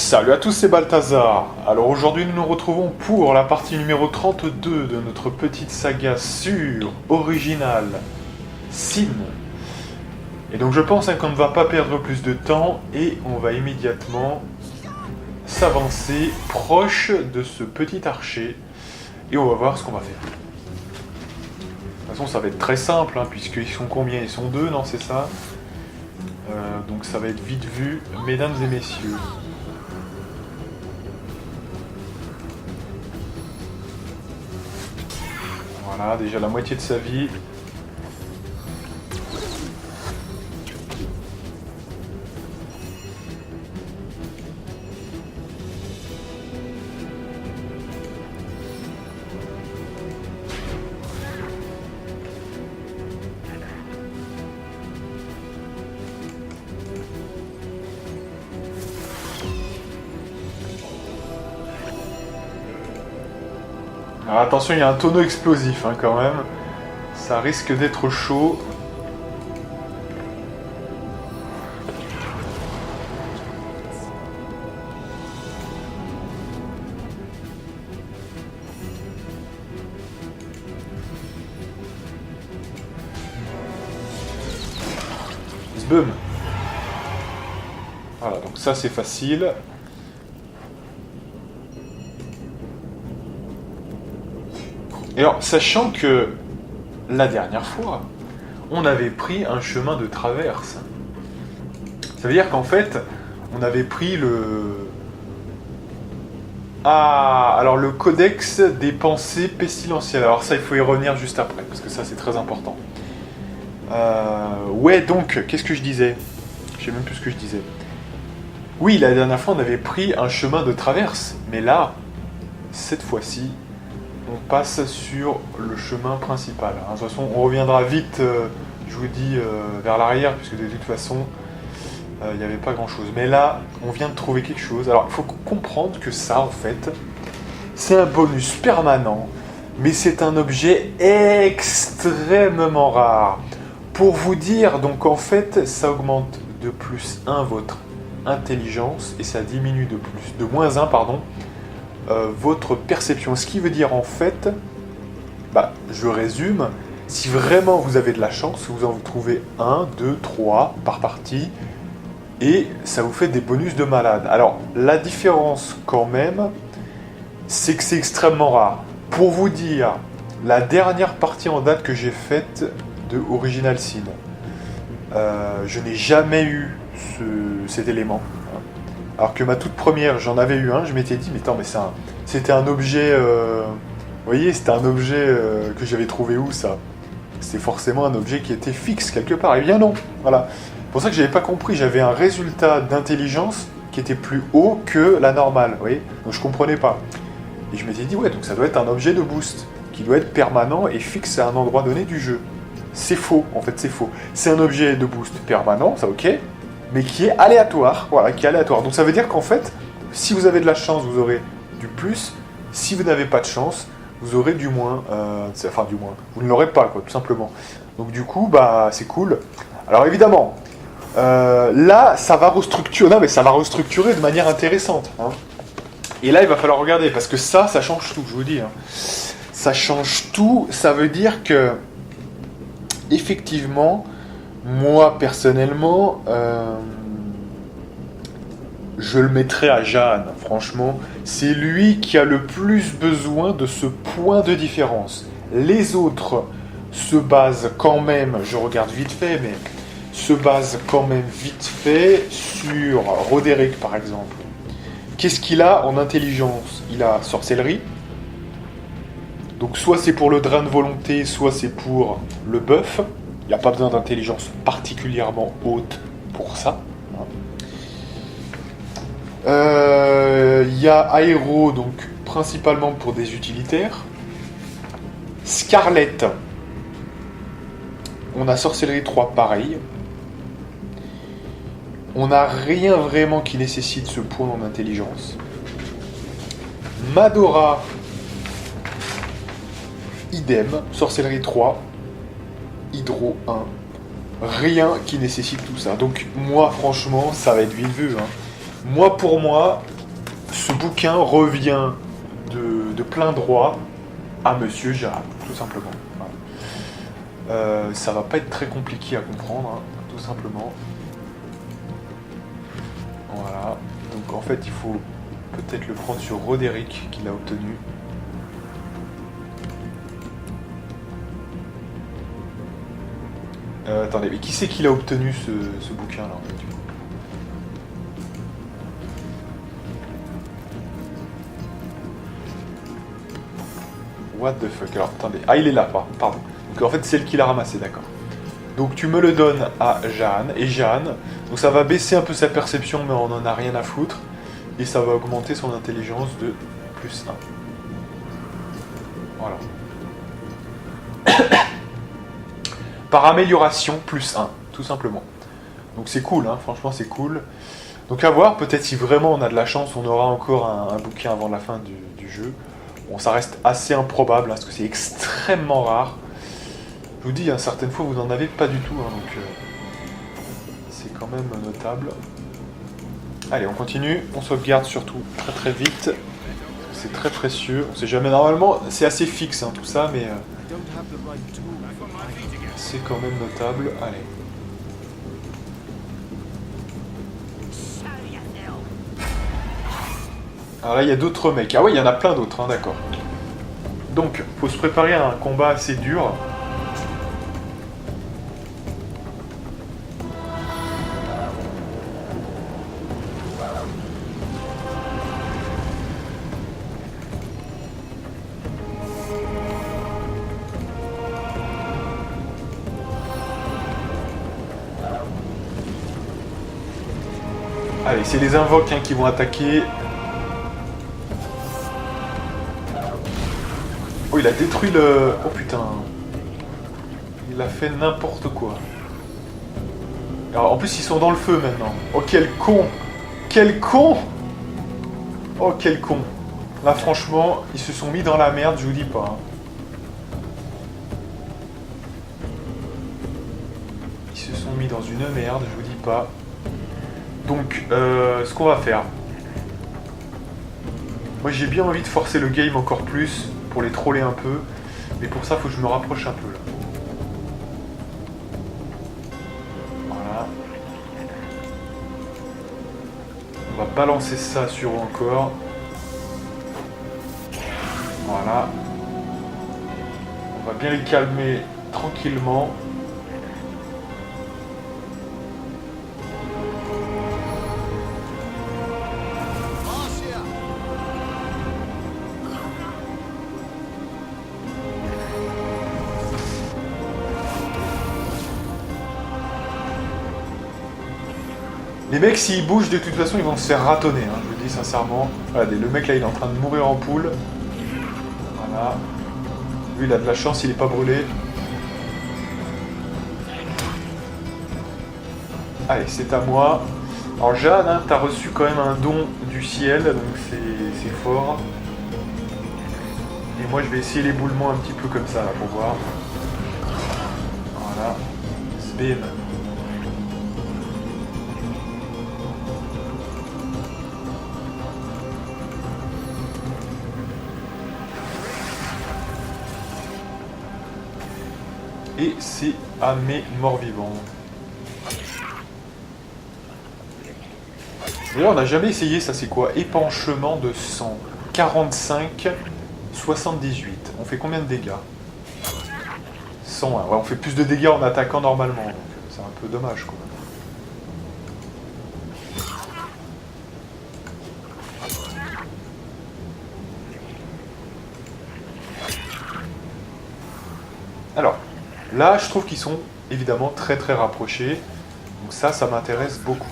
Salut à tous, c'est Balthazar. Alors aujourd'hui nous nous retrouvons pour la partie numéro 32 de notre petite saga sur Original Sin. Et donc je pense qu'on ne va pas perdre plus de temps et on va immédiatement s'avancer proche de ce petit archer et on va voir ce qu'on va faire. De toute façon ça va être très simple puisqu'ils sont combien? Ils sont deux, non c'est ça? Donc ça va être vite vu, mesdames et messieurs. Voilà, déjà la moitié de sa vie. Alors attention, il y a un tonneau explosif quand même. Ça risque d'être chaud. Zboum. Voilà, donc ça c'est facile. Et alors, sachant que la dernière fois, on avait pris un chemin de traverse. Ça veut dire qu'en fait, on avait pris le... Ah, alors le codex des pensées pestilentielles. Alors ça, il faut y revenir juste après, parce que ça, c'est très important. Ouais, donc, qu'est-ce que je disais? Je sais même plus ce que je disais. Oui, la dernière fois, on avait pris un chemin de traverse. Mais là, cette fois-ci, on passe sur le chemin principal. De toute façon, on reviendra vite, je vous dis, vers l'arrière, puisque de toute façon, il n'y avait pas grand-chose. Mais là, on vient de trouver quelque chose. Alors, il faut comprendre que ça, en fait, c'est un bonus permanent, mais c'est un objet extrêmement rare. Pour vous dire, donc en fait, ça augmente de plus 1 votre intelligence, et ça diminue de moins 1, pardon, votre perception. Ce qui veut dire en fait, je résume, si vraiment vous avez de la chance, vous en trouvez 1, 2, 3 par partie, et ça vous fait des bonus de malade. Alors, la différence quand même, c'est que c'est extrêmement rare. Pour vous dire, la dernière partie en date que j'ai faite de Original Sin, je n'ai jamais eu cet élément. Alors que ma toute première, j'en avais eu un, je m'étais dit, mais attends, mais c'était un objet... vous voyez, c'était un objet que j'avais trouvé où, ça? C'est forcément un objet qui était fixe, quelque part. Eh bien non, voilà. C'est pour ça que j'avais pas compris, j'avais un résultat d'intelligence qui était plus haut que la normale, vous voyez? Donc je comprenais pas. Et je m'étais dit, ouais, donc ça doit être un objet de boost, qui doit être permanent et fixe à un endroit donné du jeu. C'est faux, en fait, c'est faux. C'est un objet de boost permanent, ça ok, mais qui est aléatoire, voilà, qui est aléatoire. Donc ça veut dire qu'en fait, si vous avez de la chance, vous aurez du plus. Si vous n'avez pas de chance, vous aurez du moins. Enfin, du moins. Vous ne l'aurez pas, quoi, tout simplement. Donc du coup, c'est cool. Alors évidemment, là, ça va restructurer. Non, mais ça va restructurer de manière intéressante. Et là, il va falloir regarder, parce que ça change tout, je vous dis. Ça change tout. Ça veut dire que, effectivement, moi, personnellement, je le mettrais à Jeanne, franchement. C'est lui qui a le plus besoin de ce point de différence. Les autres se basent quand même, je regarde vite fait, mais se basent quand même vite fait sur Roderick, par exemple. Qu'est-ce qu'il a en intelligence? Il a sorcellerie. Donc soit c'est pour le drain de volonté, soit c'est pour le buff. Il n'y a pas besoin d'intelligence particulièrement haute pour ça. Il y a Aéro, donc principalement pour des utilitaires. Scarlett. On a Sorcellerie 3 pareil. On n'a rien vraiment qui nécessite ce point en intelligence. Madora. Idem. Sorcellerie 3. Hydro 1. Rien qui nécessite tout ça. Donc moi franchement ça va être vite vu. Moi pour moi, ce bouquin revient de plein droit à Monsieur Jaan, tout simplement. Voilà. Ça va pas être très compliqué à comprendre, hein, tout simplement. Voilà. Donc en fait, il faut peut-être le prendre sur Roderick qu'il a obtenu. Attendez, mais qui c'est qu'il a obtenu ce bouquin-là en fait, du coup? What the fuck? Alors, attendez. Ah, il est là, pardon. Donc en fait, c'est elle qui l'a ramassé, d'accord. Donc tu me le donnes à Jeanne, et Jeanne, donc ça va baisser un peu sa perception, mais on en a rien à foutre. Et ça va augmenter son intelligence de plus 1. Voilà. Par amélioration, plus 1, tout simplement. Donc c'est cool, hein, franchement c'est cool. Donc à voir, peut-être si vraiment on a de la chance, on aura encore un bouquin avant la fin du jeu. Bon, ça reste assez improbable, hein, parce que c'est extrêmement rare. Je vous dis, hein, certaines fois vous n'en avez pas du tout, hein, donc c'est quand même notable. Allez, on continue, on sauvegarde surtout très très vite. C'est très précieux, on sait jamais, normalement c'est assez fixe hein, tout ça, mais c'est quand même notable. Allez. Alors là il y a d'autres mecs, ah oui il y en a plein d'autres, hein, d'accord. Donc, faut se préparer à un combat assez dur. Allez, c'est les invoques hein, qui vont attaquer. Oh, il a détruit le... Oh putain. Il a fait n'importe quoi. Alors, en plus, ils sont dans le feu maintenant. Oh, quel con! Quel con! Oh, quel con! Là, franchement, ils se sont mis dans la merde, je vous dis pas. Hein. Ils se sont mis dans une merde, je vous dis pas. Donc, ce qu'on va faire... Moi, j'ai bien envie de forcer le game encore plus, pour les troller un peu. Mais pour ça, il faut que je me rapproche un peu, là. Voilà. On va balancer ça sur eux encore. Voilà. On va bien les calmer tranquillement. Les mecs, s'ils bougent, de toute façon, ils vont se faire ratonner, hein, je vous le dis sincèrement. Regardez, le mec là, il est en train de mourir en poule. Voilà. Lui, il a de la chance, il est pas brûlé. Allez, c'est à moi. Alors, Jeanne, hein, t'as reçu quand même un don du ciel, donc c'est fort. Et moi, je vais essayer l'éboulement un petit peu comme ça, là, pour voir. Voilà. Bim. Et c'est à mes morts-vivants. D'ailleurs, on n'a jamais essayé, ça c'est quoi? Épanchement de sang. 45, 78. On fait combien de dégâts? 101. Ouais, on fait plus de dégâts en attaquant normalement. Donc c'est un peu dommage, quoi. Alors, là, je trouve qu'ils sont évidemment très très rapprochés. Donc ça m'intéresse beaucoup.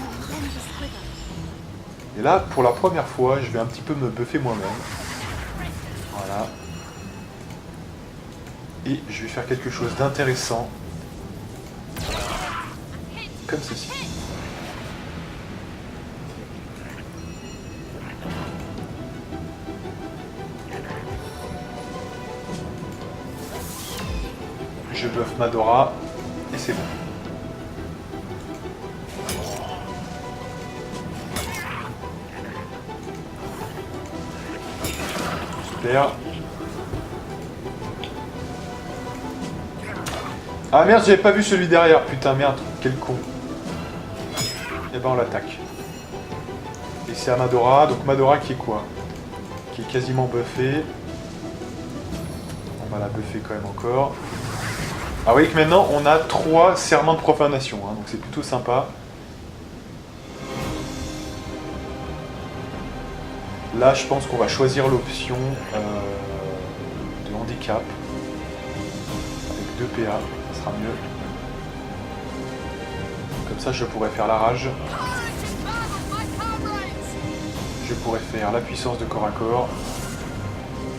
Et là, pour la première fois, je vais un petit peu me buffer moi-même. Voilà. Et je vais faire quelque chose d'intéressant. Comme ceci. Je buff Madora. Et c'est bon. Super. Ah merde, j'avais pas vu celui derrière. Putain, merde, quel con. Et ben on l'attaque. Et c'est à Madora. Donc Madora qui est quoi? Qui est quasiment buffée. On va la buffer quand même encore. Ah oui, que maintenant on a 3 serments de profanation, hein, donc c'est plutôt sympa. Là, je pense qu'on va choisir l'option de handicap. Avec 2 PA, ça sera mieux. Comme ça, je pourrais faire la rage. Je pourrais faire la puissance de corps à corps.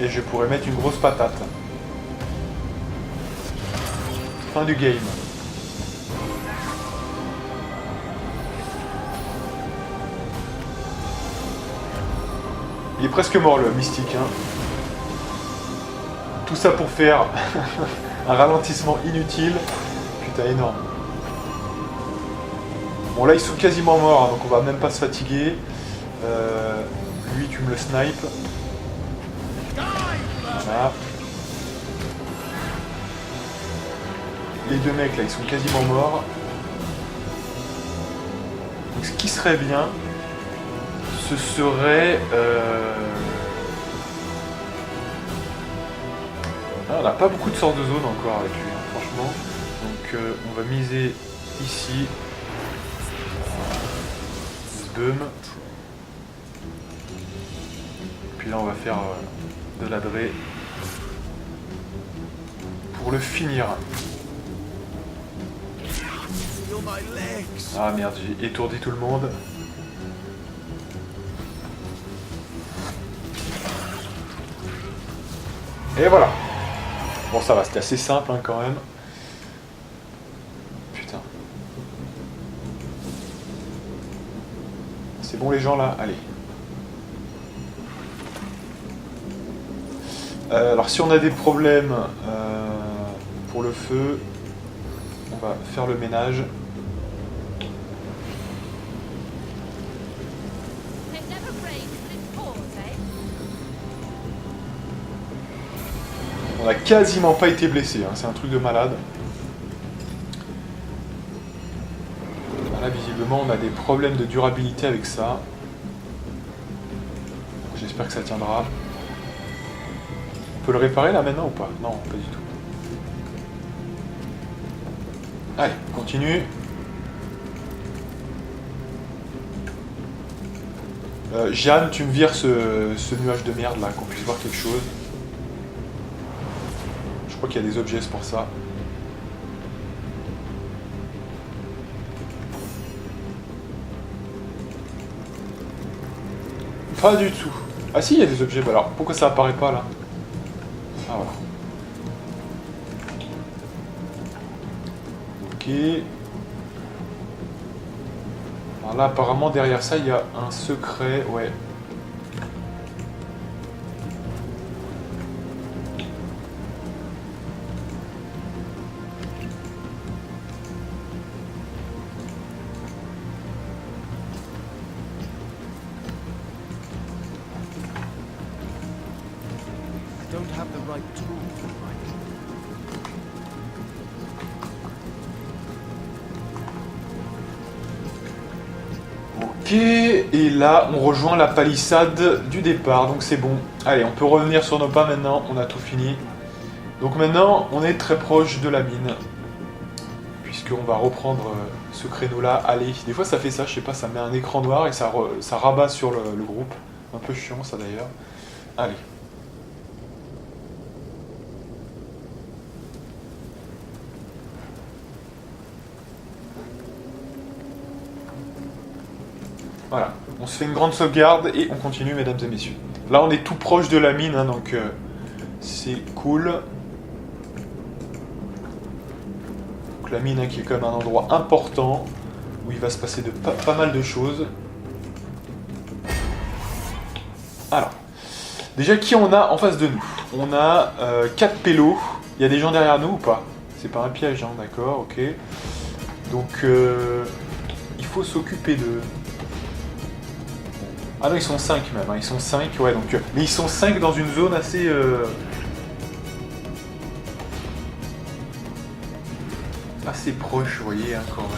Et je pourrais mettre une grosse patate. Fin du game. Il est presque mort le mystique. Hein. Tout ça pour faire un ralentissement inutile. Putain, énorme. Bon là ils sont quasiment morts, hein, donc on va même pas se fatiguer. Lui tu me le snipes. Voilà. Les 2 mecs là ils sont quasiment morts. Donc ce qui serait bien, ce serait... Ah, on n'a pas beaucoup de sorts de zone encore avec lui, hein, franchement. Donc on va miser ici. Boom. Puis là on va faire de la Dre pour le finir. Ah merde, j'ai étourdi tout le monde. Et voilà. Bon ça va, c'était assez simple hein, quand même. Putain. C'est bon les gens là, allez. Alors si on a des problèmes pour le feu, on va faire le ménage. On n'a quasiment pas été blessé, hein. C'est un truc de malade. Là visiblement on a des problèmes de durabilité avec ça. J'espère que ça tiendra. On peut le réparer là maintenant ou pas? Non, pas du tout. Allez, on continue. Jeanne, tu me vires ce nuage de merde là, qu'on puisse voir quelque chose. Je crois qu'il y a des objets, c'est pour ça. Pas du tout. Ah si, il y a des objets. Bah alors, pourquoi ça apparaît pas là? Ah voilà. Ok. Alors là, apparemment, derrière ça, il y a un secret. Ouais. Ok, et là on rejoint la palissade du départ, donc c'est bon. Allez, on peut revenir sur nos pas maintenant, on a tout fini. Donc maintenant on est très proche de la mine, puisqu'on va reprendre ce créneau là. Allez, des fois ça fait ça, je sais pas, ça met un écran noir et ça rabat sur le groupe. Un peu chiant ça d'ailleurs. Allez. Voilà, on se fait une grande sauvegarde et on continue, mesdames et messieurs. Là, on est tout proche de la mine, hein, donc c'est cool. Donc la mine, hein, qui est quand même un endroit important où il va se passer pas mal de choses. Alors, déjà, qui on a en face de nous? On a 4 pélos. Il y a des gens derrière nous ou pas? C'est pas un piège, hein, d'accord, ok. Donc, il faut s'occuper d'eux. Ah non, ils sont 5 même, hein. Ils sont 5, ouais, donc... mais ils sont 5 dans une zone assez... assez proche, vous voyez, hein, quand même.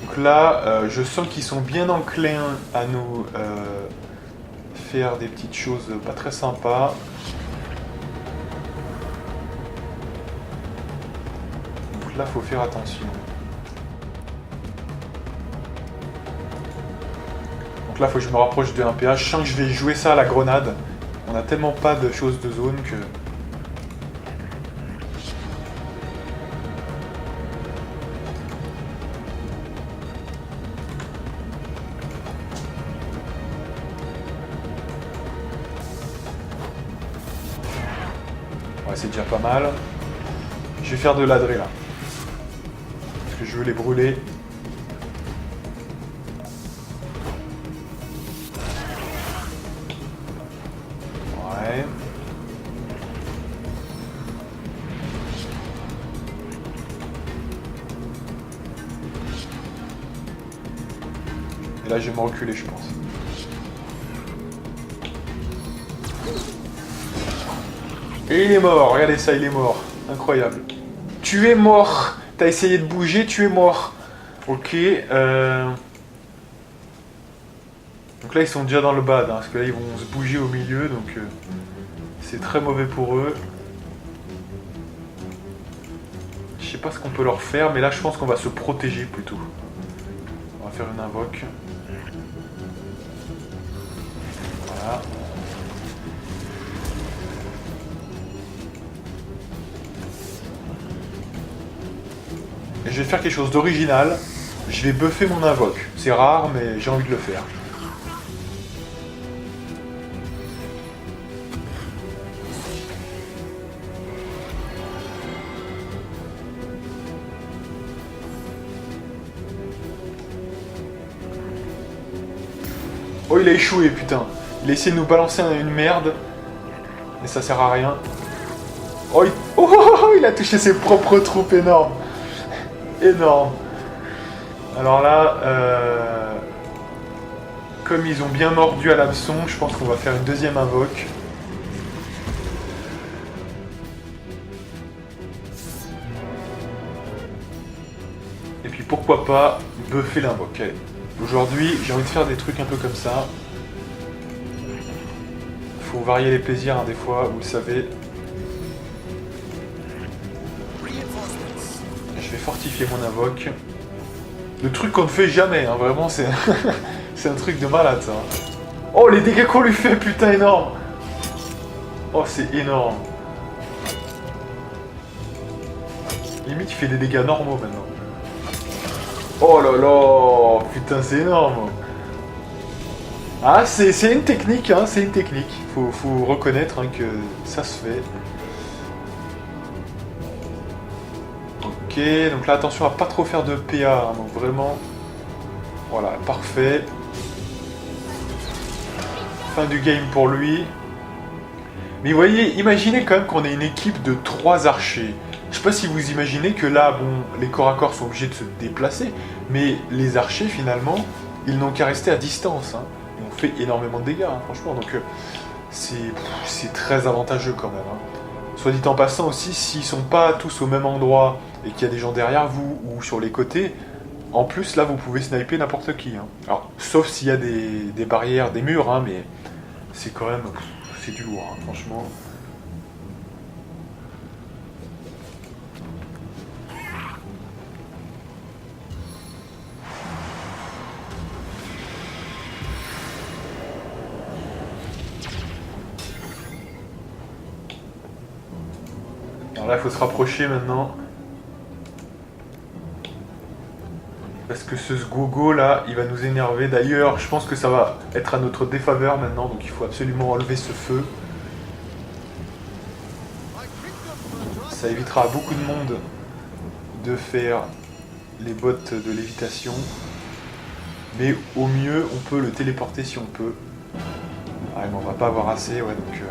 Donc là, je sens qu'ils sont bien enclins à nous faire des petites choses pas très sympas. Donc là, faut faire attention. Donc là, faut que je me rapproche de 1 PH. Je sens que je vais jouer ça à la grenade. On a tellement pas de choses de zone que... Ouais, c'est déjà pas mal. Je vais faire de l'adré là. Parce que je veux les brûler. Ouais. Et là, je vais me reculer, je pense. Et il est mort, regardez ça, il est mort. Incroyable. Tu es mort. T'as essayé de bouger, tu es mort. Ok. Donc là, ils sont déjà dans le bad, hein, parce que là, ils vont se bouger au milieu, donc c'est très mauvais pour eux. Je sais pas ce qu'on peut leur faire, mais là, je pense qu'on va se protéger plutôt. On va faire une invoque. Voilà. Et je vais faire quelque chose d'original. Je vais buffer mon invoque. C'est rare, mais j'ai envie de le faire. Oh, il a échoué, putain. Il a essayé de nous balancer une merde. Mais ça sert à rien. Oh, il a touché ses propres troupes, énorme. Énorme. Alors là, comme ils ont bien mordu à l'hameçon, je pense qu'on va faire une deuxième invoque. Et puis pourquoi pas buffer l'invoque. Allez. Aujourd'hui, j'ai envie de faire des trucs un peu comme ça. Faut varier les plaisirs, hein, des fois, vous le savez. Je vais fortifier mon invoque. Le truc qu'on ne fait jamais, hein, vraiment, c'est c'est un truc de malade, ça. Oh, les dégâts qu'on lui fait, putain, énorme. Oh, c'est énorme. Limite, il fait des dégâts normaux, maintenant. Oh là là, putain, c'est énorme. Ah, c'est une technique, hein, c'est une technique. Faut reconnaître hein, que ça se fait. Ok, donc là, attention à pas trop faire de PA, hein, donc vraiment... Voilà, parfait. Fin du game pour lui. Mais vous voyez, imaginez quand même qu'on ait une équipe de 3 archers. Je sais pas si vous imaginez que là, bon, les corps à corps sont obligés de se déplacer, mais les archers, finalement, ils n'ont qu'à rester à distance. Hein. Ils ont fait énormément de dégâts, hein, franchement, donc c'est très avantageux quand même. Hein. Soit dit en passant aussi, s'ils sont pas tous au même endroit et qu'il y a des gens derrière vous ou sur les côtés, en plus, là, vous pouvez sniper n'importe qui. Hein. Alors, sauf s'il y a des barrières, des murs, hein, mais c'est quand même... c'est du lourd, hein, franchement. Alors là, il faut se rapprocher maintenant. Parce que ce gogo là, il va nous énerver. D'ailleurs, je pense que ça va être à notre défaveur maintenant. Donc il faut absolument enlever ce feu. Ça évitera à beaucoup de monde de faire les bottes de lévitation. Mais au mieux, on peut le téléporter si on peut. Ah, mais on va pas avoir assez, ouais, donc...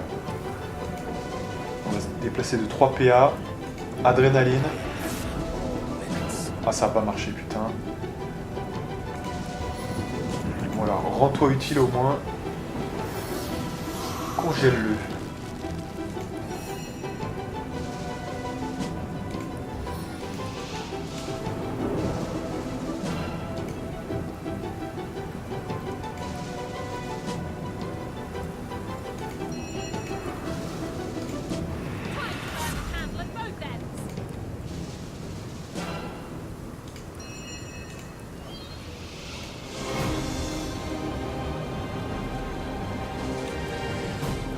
on va se déplacer de 3 PA. Adrénaline. Ah, ça a pas marché, putain. Bon alors, rends-toi utile au moins. Congèle-le.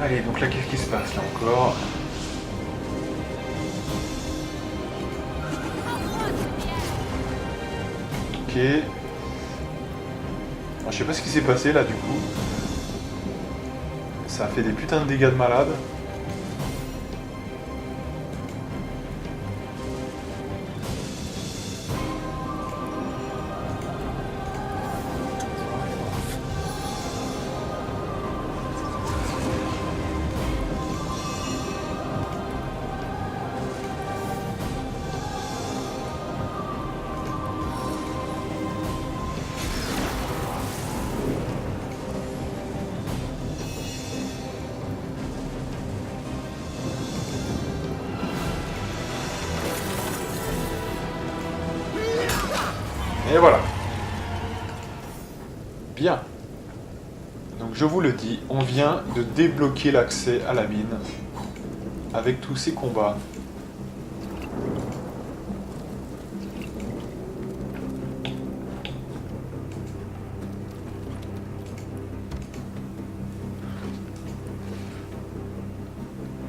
Allez, donc là, qu'est-ce qui se passe là encore? Ok. Alors, je sais pas ce qui s'est passé là du coup. Ça a fait des putains de dégâts de malade. Et voilà. Bien. Donc je vous le dis, on vient de débloquer l'accès à la mine avec tous ces combats.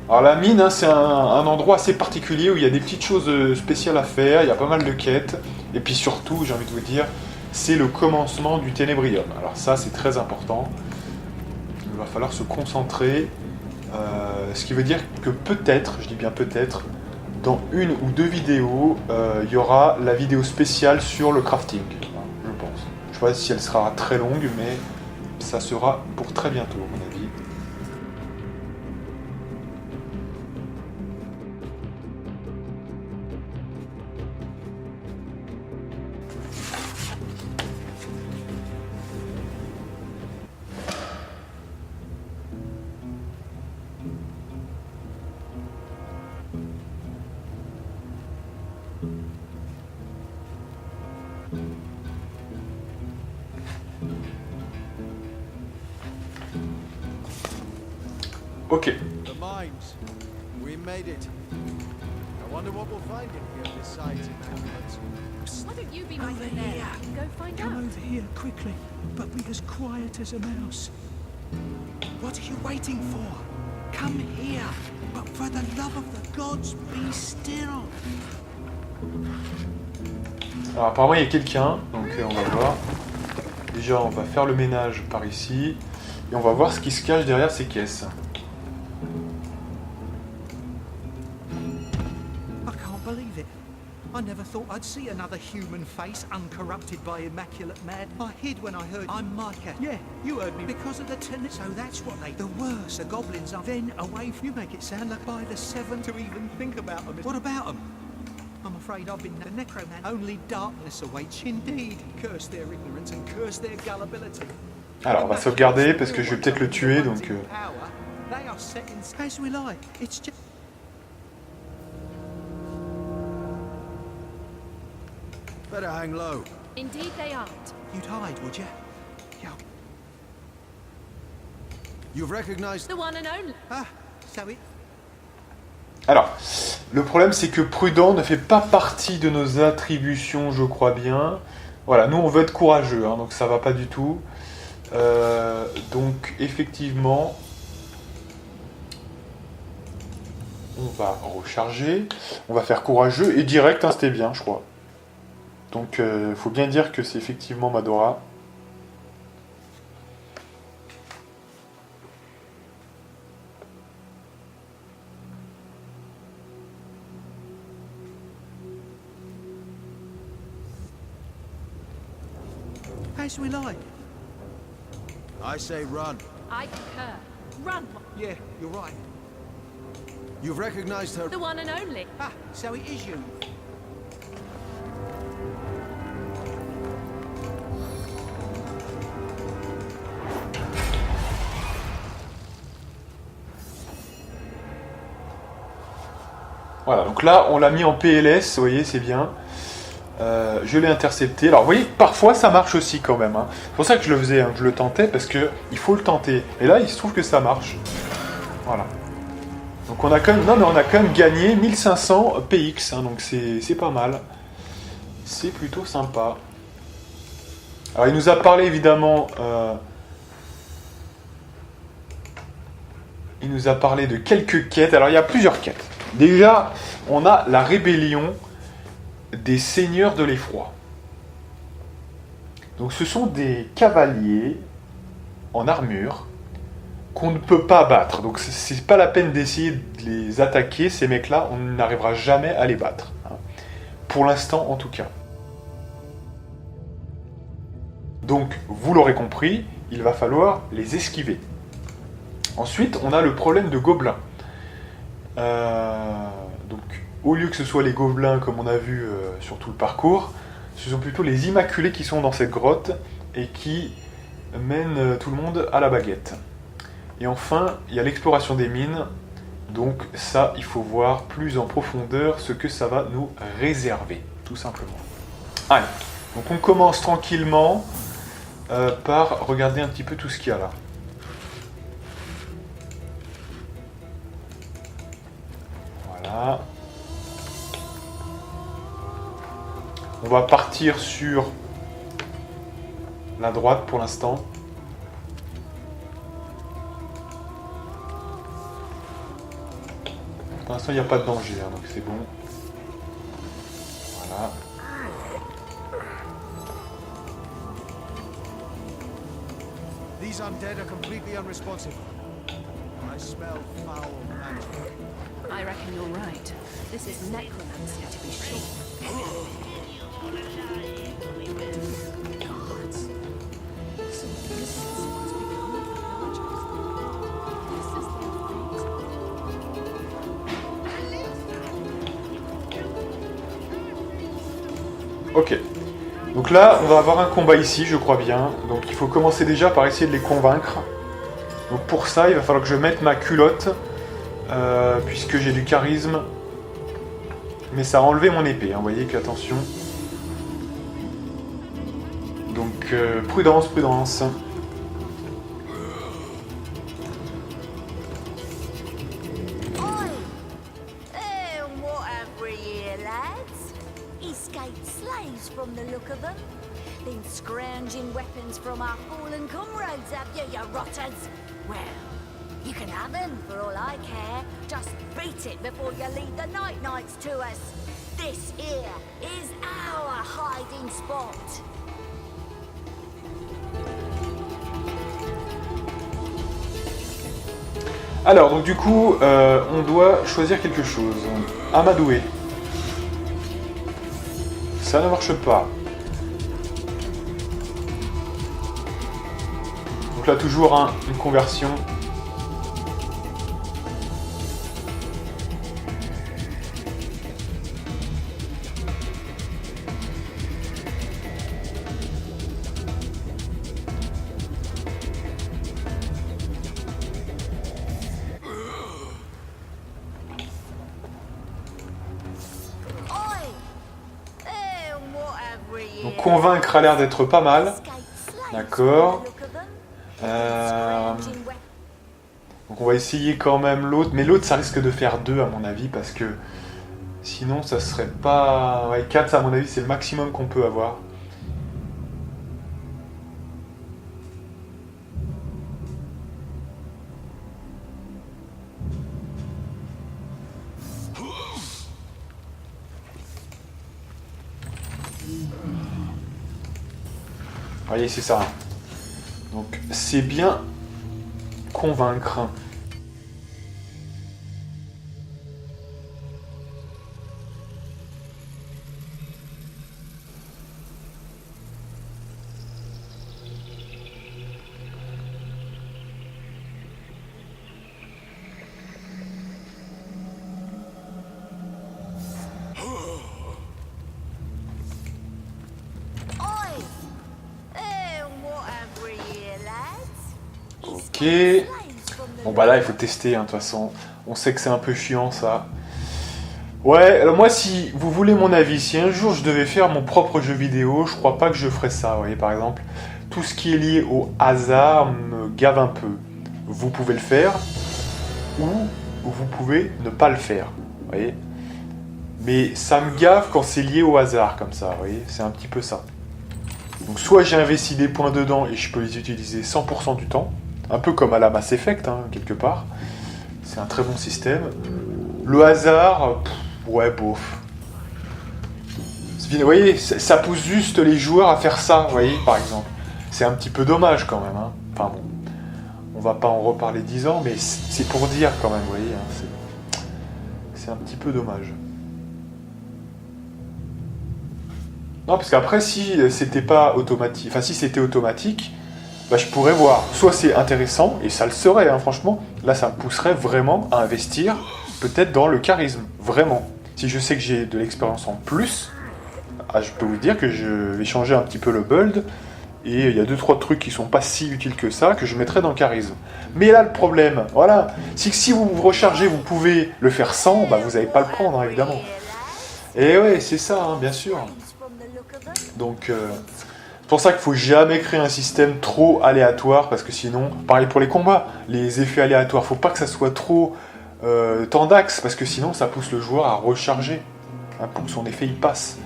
Alors la mine, hein, c'est un endroit assez particulier où il y a des petites choses spéciales à faire, il y a pas mal de quêtes, et puis surtout, j'ai envie de vous dire, c'est le commencement du Ténébrium. Alors ça, c'est très important. Il va falloir se concentrer, ce qui veut dire que peut-être, je dis bien peut-être, dans une ou deux vidéos, il y aura la vidéo spéciale sur le crafting, je pense. Je ne sais pas si elle sera très longue, mais ça sera pour très bientôt, à mon avis. Ok. The mines. We made it. I wonder what we'll find in here besides immaculate. Why don't you be my canary and go find Come out? over here quickly, but be as quiet as a mouse. What are you waiting for? Come here, but for the love of the gods, be still. Alors apparemment il y a quelqu'un, donc on va voir. Déjà on va faire le ménage par ici, et on va voir ce qui se cache derrière ces caisses. I can't believe it. I never thought I'd see another human face uncorrupted by immaculate mad. I hid when I heard I'm Micah. Yeah, you heard me because of the tenant. So that's what they. The worse the goblins are. Then away from you make it sound like by the seven to even think about them. What about them? I'm afraid I've been the necroman. Only darkness awaits. Indeed, curse their ignorance and curse their gullibility. Alors on va sauvegarder parce que je vais peut-être le tuer donc. They are set in as we lie. It's just. Better hang low. Indeed they aren't. You'd hide, would you? Yeah. You've recognized... The one and only. Ah, so it. Alors, le problème c'est que prudent ne fait pas partie de nos attributions, je crois bien. Voilà, nous on veut être courageux, hein, donc ça va pas du tout. Donc effectivement, on va recharger, on va faire courageux et direct, hein, c'était bien, je crois. Donc faut bien dire que c'est effectivement Madora. As we like. I say run. I concur. Run! Yeah, you're right. You've recognized her. The one and only. Ah, so it is you. Voilà, donc là, on l'a mis en PLS, vous voyez, c'est bien. Je l'ai intercepté. Alors, vous voyez, parfois, ça marche aussi quand même. Hein. C'est pour ça que je le faisais, hein, que je le tentais, parce que il faut le tenter. Et là, il se trouve que ça marche. Voilà. Donc, on a quand même, non, mais on a quand même gagné 1500 PX, hein, donc c'est pas mal. C'est plutôt sympa. Alors, il nous a parlé, évidemment... il nous a parlé de quelques quêtes. Alors, il y a plusieurs quêtes. Déjà, on a la rébellion des seigneurs de l'effroi. Donc ce sont des cavaliers en armure qu'on ne peut pas battre. Donc c'est pas la peine d'essayer de les attaquer, ces mecs-là, on n'arrivera jamais à les battre. Hein. Pour l'instant en tout cas. Donc, vous l'aurez compris, il va falloir les esquiver. Ensuite, on a le problème de gobelins. Donc, au lieu que ce soit les gobelins comme on a vu sur tout le parcours, ce sont plutôt les immaculés qui sont dans cette grotte et qui mènent tout le monde à la baguette. Et enfin, il y a l'exploration des mines. Donc ça, il faut voir plus en profondeur ce que ça va nous réserver, tout simplement. Allez, donc on commence tranquillement par regarder un petit peu tout ce qu'il y a là. Voilà. On va partir sur la droite pour l'instant. Pour l'instant, il n'y a pas de danger, hein, donc c'est bon. Voilà. These undead are completely unresponsive. I smell foul magic. I reckon you're right. This is necromancy to be sure. Guards. Some innocents must become the villagers. This is their fate. Ok. Donc là, on va avoir un combat ici, je crois bien. Donc il faut commencer déjà par essayer de les convaincre. Donc pour ça, il va falloir que je mette ma culotte. Puisque j'ai du charisme. Mais ça a enlevé mon épée, hein, vous voyez qu'attention. Donc prudence, prudence. Oi! What have we here, lads? Escaped slaves from the look of them. Been scrounging weapons from our fallen comrades, have you, you rotters? Well, you can have them for all I care. Just beat it before you lead the night knights to us. This here is our hiding spot. Alors, donc du coup, on doit choisir quelque chose. Amadoué. Ça ne marche pas. Donc là, toujours hein, une conversion. Donc convaincre a l'air d'être pas mal. D'accord. Donc on va essayer quand même l'autre. Mais l'autre, ça risque de faire 2 à mon avis. Parce que sinon, ça serait pas... Ouais, 4 à mon avis, c'est le maximum qu'on peut avoir. Vous voyez, c'est ça. Donc, c'est bien convaincre. Ok. Bon bah là il faut tester, hein, de toute façon. On sait que c'est un peu chiant ça. Ouais, alors moi si vous voulez mon avis, si un jour je devais faire mon propre jeu vidéo, je crois pas que je ferais ça, vous voyez, par exemple. Tout ce qui est lié au hasard me gave un peu. Vous pouvez le faire, ou vous pouvez ne pas le faire, vous voyez. Mais ça me gave quand c'est lié au hasard, comme ça, vous voyez, c'est un petit peu ça. Donc soit j'ai investi des points dedans et je peux les utiliser 100% du temps, un peu comme à la Mass Effect, hein, quelque part. C'est un très bon système. Le hasard, ouais, bof. Vous voyez, ça pousse juste les joueurs à faire ça, vous voyez, par exemple. C'est un petit peu dommage quand même, hein. Enfin bon, on va pas en reparler 10 ans, mais c'est pour dire quand même, vous voyez, hein, c'est un petit peu dommage. Non, parce qu'après, si c'était pas automatique, enfin si c'était automatique, bah, je pourrais voir. Soit c'est intéressant, et ça le serait, hein, franchement. Là, ça me pousserait vraiment à investir, peut-être dans le charisme, vraiment. Si je sais que j'ai de l'expérience en plus, je peux vous dire que je vais changer un petit peu le build, et il y a 2-3 trucs qui sont pas si utiles que ça, que je mettrai dans le charisme. Mais là, le problème, voilà, c'est que si vous vous rechargez, vous pouvez le faire sans, bah, vous n'allez pas le prendre, hein, évidemment. Et ouais, c'est ça, hein, bien sûr. Donc, c'est pour ça qu'il faut jamais créer un système trop aléatoire, parce que sinon, pareil pour les combats, les effets aléatoires, faut pas que ça soit trop tendax, parce que sinon ça pousse le joueur à recharger, hein, pour que son effet il passe.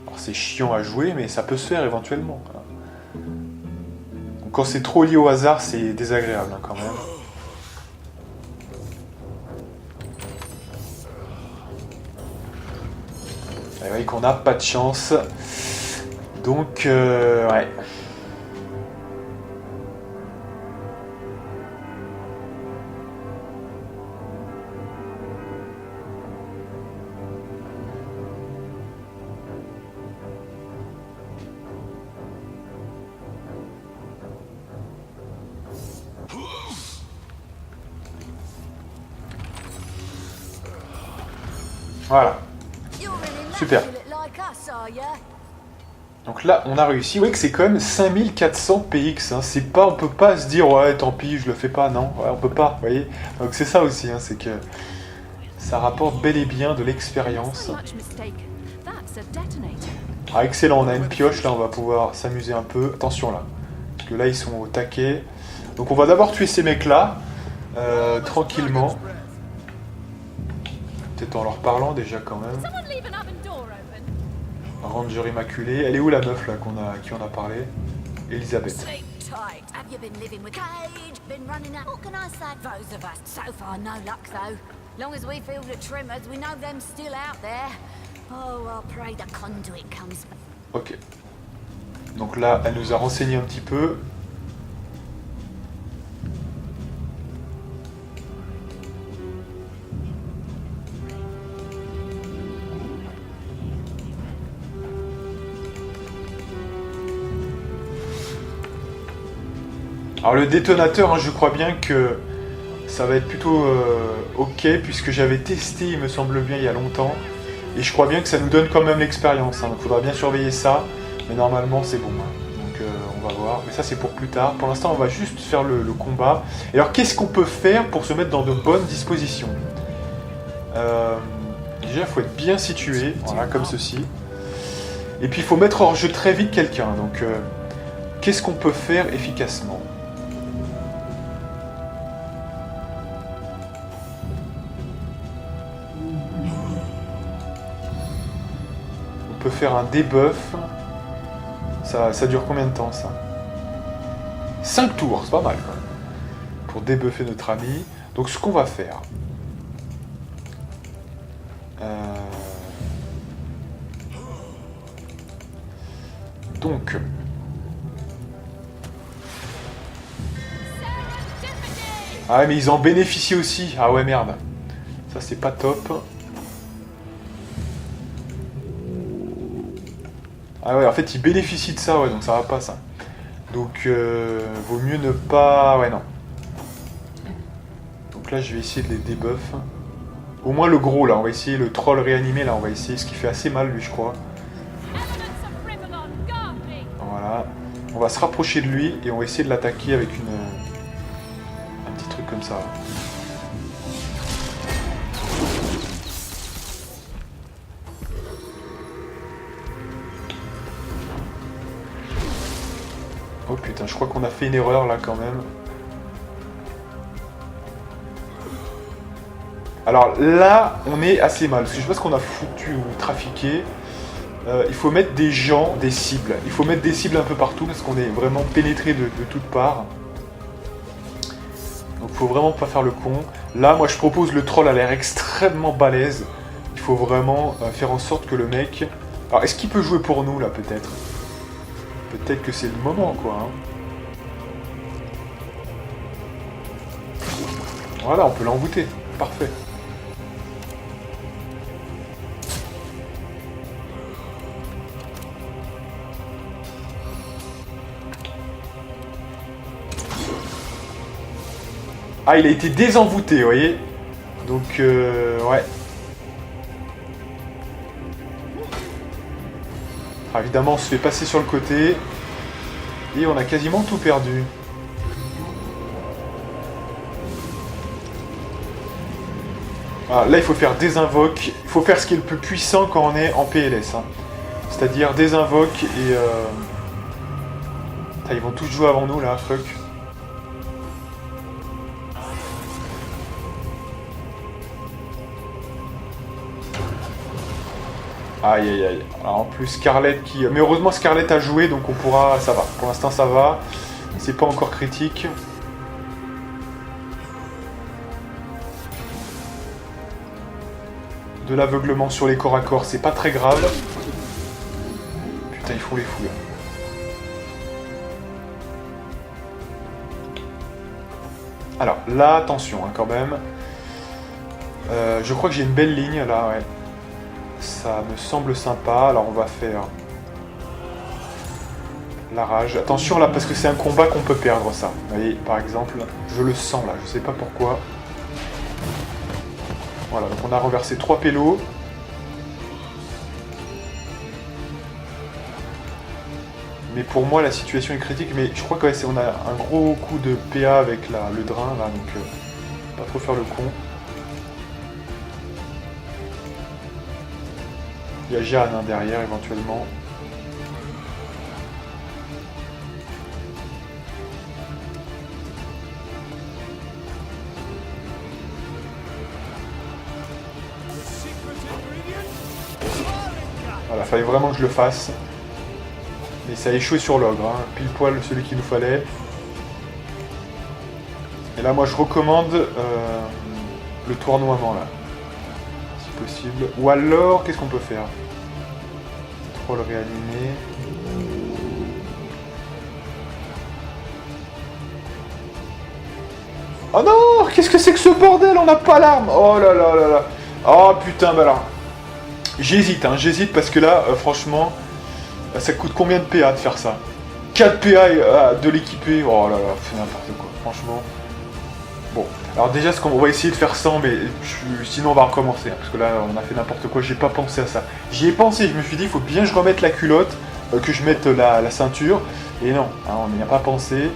Alors c'est chiant à jouer, mais ça peut se faire éventuellement. Donc, quand c'est trop lié au hasard, c'est désagréable, hein, quand même. Et vous voyez qu'on n'a pas de chance. Donc, ouais. Voilà. Super. Donc là, on a réussi. Vous voyez que c'est quand même 5400 PX. Hein. C'est pas, on peut pas se dire ouais, tant pis, je le fais pas. Non, ouais, on peut pas. Vous voyez. Donc c'est ça aussi, hein, c'est que ça rapporte bel et bien de l'expérience. Ah excellent, on a une pioche là, on va pouvoir s'amuser un peu. Attention là, parce que là ils sont au taquet. Donc on va d'abord tuer ces mecs là, tranquillement. Peut-être en leur parlant déjà quand même. Ranger immaculé. Elle est où la meuf là qui on a parlé? Elisabeth. Have you been living with Cage? Been running out? What can I say? Those of us. So far, no luck though. Long as we feel the tremors, we know them still out there. Oh, I'll pray the conduit comes back. Ok. Donc là, elle nous a renseigné un petit peu. Alors le détonateur, hein, je crois bien que ça va être plutôt ok, puisque j'avais testé, il me semble bien, il y a longtemps. Et je crois bien que ça nous donne quand même l'expérience, hein, donc il faudra bien surveiller ça. Mais normalement c'est bon, hein. Donc on va voir. Mais ça c'est pour plus tard. Pour l'instant on va juste faire le combat. Et alors qu'est-ce qu'on peut faire pour se mettre dans de bonnes dispositions? Déjà il faut être bien situé, voilà, comme ceci. Et puis il faut mettre hors jeu très vite quelqu'un. Donc qu'est-ce qu'on peut faire efficacement? On peut faire un debuff. Ça dure combien de temps ça? 5 tours, c'est pas mal quand même. Pour débuffer notre ami. Donc ce qu'on va faire. Donc. Ah ouais, mais ils en bénéficient aussi. Ah ouais, merde. Ça c'est pas top. Ah ouais, en fait, ils bénéficient de ça, ouais, donc ça va pas, ça. Donc, vaut mieux ne pas... Ouais, non. Donc là, je vais essayer de les debuff. Au moins le gros, là, on va essayer le troll réanimé, là, on va essayer, ce qui fait assez mal, lui, je crois. Voilà. On va se rapprocher de lui, et on va essayer de l'attaquer avec petits trucs comme ça. Oh putain, je crois qu'on a fait une erreur là quand même. Alors là, on est assez mal, parce que je sais pas ce qu'on a foutu ou trafiqué. Il faut mettre des gens, des cibles. Il faut mettre des cibles un peu partout, parce qu'on est vraiment pénétré de toutes parts. Donc faut vraiment pas faire le con. Là, moi je propose, le troll a l'air extrêmement balèze. Il faut vraiment faire en sorte que le mec... Alors, est-ce qu'il peut jouer pour nous, là, peut-être? Peut-être que c'est le moment, quoi. Hein. Voilà, on peut l'envoûter. Parfait. Ah, il a été désenvoûté, vous voyez. Donc, ouais. Ah, évidemment, on se fait passer sur le côté. Et on a quasiment tout perdu. Ah, là, il faut faire des invoques. Il faut faire ce qui est le plus puissant quand on est en PLS. Hein. C'est-à-dire des invoques et... Ah, ils vont tous jouer avant nous, là, fuck. Aïe aïe aïe. Alors, en plus Scarlett qui... Mais heureusement Scarlett a joué, donc on pourra... Ça va. Pour l'instant ça va. C'est pas encore critique. De l'aveuglement sur les corps à corps, c'est pas très grave. Putain, ils font les fous là. Alors là, attention hein, quand même. Je crois que j'ai une belle ligne là, ouais. Ça me semble sympa. Alors on va faire la rage. Attention là, parce que c'est un combat qu'on peut perdre ça. Vous voyez, par exemple, je le sens là, je sais pas pourquoi. Voilà, donc on a renversé 3 pélos. Mais pour moi la situation est critique, mais je crois qu'on a un gros coup de PA avec le drain là, donc pas trop faire le con. Il y a Jeanne hein, derrière éventuellement. Voilà, fallait vraiment que je le fasse. Mais ça a échoué sur l'ogre, hein. Pile poil celui qu'il nous fallait. Et là moi je recommande le tournoiement là. Possible. Ou alors, qu'est-ce qu'on peut faire? Troll réanimé. Oh non! Qu'est-ce que c'est que ce bordel? On n'a pas l'arme! Oh là là là là! Oh putain, bah là. J'hésite, hein, j'hésite parce que là, franchement, ça coûte combien de PA de faire ça? 4 PA de l'équiper? Oh là là, c'est n'importe quoi, franchement. Bon, alors déjà, on va essayer de faire 100, mais sinon on va recommencer, hein, parce que là, on a fait n'importe quoi, j'ai pas pensé à ça. J'y ai pensé, je me suis dit, il faut bien que je remette la culotte, que je mette la ceinture, et non, hein, on n'y a pas pensé.